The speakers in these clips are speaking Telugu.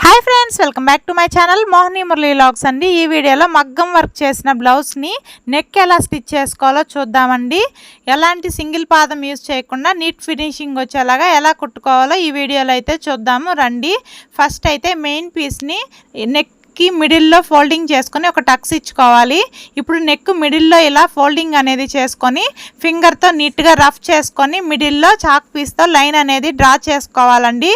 Hi friends, welcome back to my channel Mohini Murali vlogs అండి. ఈ వీడియోలో మగ్గం వర్క్ చేసిన బ్లౌజ్ని నెక్ ఎలా స్టిచ్ చేసుకోవాలో చూద్దామండి. ఎలాంటి సింగిల్ పాదం యూజ్ చేయకుండా నీట్ ఫినిషింగ్ వచ్చేలాగా ఎలా కుట్టుకోవాలో ఈ వీడియోలో అయితే చూద్దాము రండి. ఫస్ట్ అయితే మెయిన్ పీస్ని నెక్కి మిడిల్లో ఫోల్డింగ్ చేసుకొని ఒక టక్స్ ఇచ్చుకోవాలి. ఇప్పుడు నెక్ మిడిల్లో ఇలా ఫోల్డింగ్ అనేది చేసుకొని ఫింగర్తో నీట్గా రఫ్ చేసుకొని మిడిల్లో చాక్ పీస్తో లైన్ అనేది డ్రా చేసుకోవాలండి.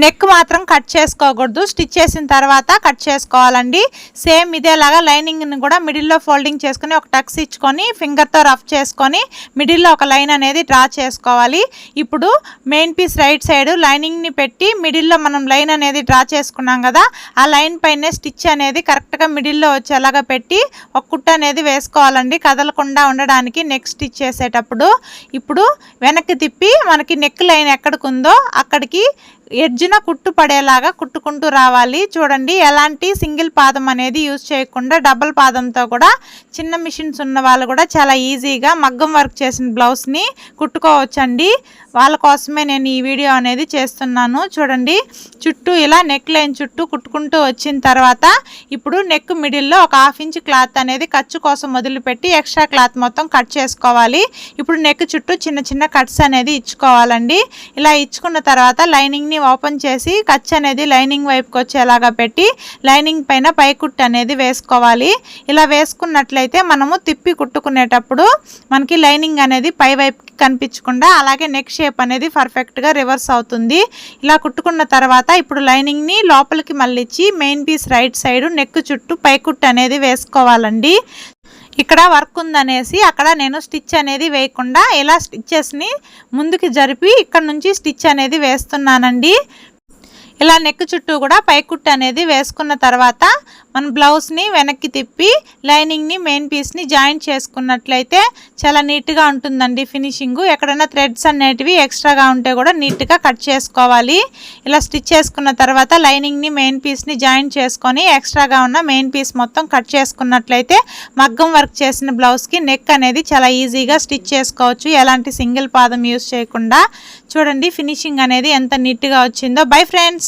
నెక్ మాత్రం కట్ చేసుకోకూడదు, స్టిచ్ చేసిన తర్వాత కట్ చేసుకోవాలండి. సేమ్ ఇదేలాగా లైనింగ్ని కూడా మిడిల్లో ఫోల్డింగ్ చేసుకొని ఒక టక్స్ ఇచ్చుకొని ఫింగర్తో రఫ్ చేసుకొని మిడిల్లో ఒక లైన్ అనేది డ్రా చేసుకోవాలి. ఇప్పుడు మెయిన్ పీస్ రైట్ సైడ్ లైనింగ్ని పెట్టి మిడిల్లో మనం లైన్ అనేది డ్రా చేసుకున్నాం కదా, ఆ లైన్ పైనే స్టిచ్ అనేది కరెక్ట్గా మిడిల్లో వచ్చేలాగా పెట్టి ఒక కుట్టు అనేది వేసుకోవాలండి, కదలకుండా ఉండడానికి నెక్ స్టిచ్ చేసేటప్పుడు. ఇప్పుడు వెనక్కి తిప్పి మనకి నెక్ లైన్ ఎక్కడికి ఉందో అక్కడికి ఎడ్జ్న కుట్టు పడేలాగా కుట్టుకుంటూ రావాలి. చూడండి, ఎలాంటి సింగిల్ పాదం అనేది యూజ్ చేయకుండా డబుల్ పాదంతో కూడా చిన్న మిషన్స్ ఉన్న వాళ్ళు కూడా చాలా ఈజీగా మగ్గం వర్క్ చేసిన బ్లౌజ్ని కుట్టుకోవచ్చండి. వాళ్ళ కోసమే నేను ఈ వీడియో అనేది చేస్తున్నాను. చూడండి, చుట్టూ ఇలా నెక్ లైన్ చుట్టూ కుట్టుకుంటూ వచ్చిన తర్వాత ఇప్పుడు నెక్ మిడిల్లో ఒక 1/2 ఇంచ్ క్లాత్ అనేది ఖర్చు కోసం వదిలిపెట్టి ఎక్స్ట్రా క్లాత్ మొత్తం కట్ చేసుకోవాలి. ఇప్పుడు నెక్ చుట్టూ చిన్న చిన్న కట్స్ అనేది ఇచ్చుకోవాలండి. ఇలా ఇచ్చుకున్న తర్వాత లైనింగ్ని ఓపెన్ చేసి ఖర్చు అనేది లైనింగ్ వైపుకి వచ్చేలాగా పెట్టి లైనింగ్ పైన పై కుట్టు అనేది వేసుకోవాలి. ఇలా వేసుకున్నట్లయితే మనము తిప్పి కుట్టుకునేటప్పుడు మనకి లైనింగ్ అనేది పై వైపుకి కనిపించకుండా అలాగే నెక్ షేప్ అనేది పర్ఫెక్ట్గా రివర్స్ అవుతుంది. ఇలా కుట్టుకున్న తర్వాత ఇప్పుడు లైనింగ్ని లోపలికి మళ్ళించి main piece right side neck చుట్టూ పై కుట్టు అనేది వేసుకోవాలండి. ఇక్కడ వర్క్ ఉందనేసి అక్కడ నేను స్టిచ్ అనేది వేయకుండా ఇలా స్టిచ్చెస్ని ముందుకి జరిపి ఇక్కడ నుంచి స్టిచ్ అనేది వేస్తున్నానండి. ఇలా నెక్ చుట్టూ కూడా పై కుట్టు అనేది వేసుకున్న తర్వాత మన బ్లౌజ్ని వెనక్కి తిప్పి లైనింగ్ని మెయిన్ పీస్ని జాయింట్ చేసుకున్నట్లయితే చాలా నీట్గా ఉంటుందండి ఫినిషింగు. ఎక్కడైనా థ్రెడ్స్ అనేటివి ఎక్స్ట్రాగా ఉంటే కూడా నీట్గా కట్ చేసుకోవాలి. ఇలా స్టిచ్ చేసుకున్న తర్వాత లైనింగ్ని మెయిన్ పీస్ని జాయింట్ చేసుకొని ఎక్స్ట్రాగా ఉన్న మెయిన్ పీస్ మొత్తం కట్ చేసుకున్నట్లయితే మగ్గం వర్క్ చేసిన బ్లౌజ్కి నెక్ అనేది చాలా ఈజీగా స్టిచ్ చేసుకోవచ్చు, ఎలాంటి సింగిల్ పాదం యూజ్ చేయకుండా. చూడండి ఫినిషింగ్ అనేది ఎంత నీట్గా వచ్చిందో. Bye friends.